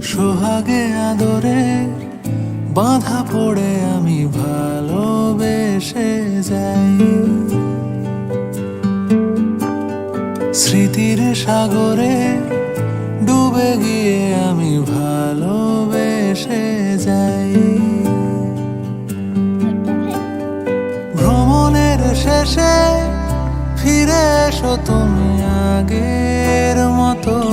সোহাগে আদরে বাঁধা পড়ে আমি ভালোবেসে যাই। স্মৃতির সাগরে ডুবে গিয়ে আমি ভালোবেসে যাই। ভ্রমণের শেষে ফিরে এসো তুমি আগের মতো।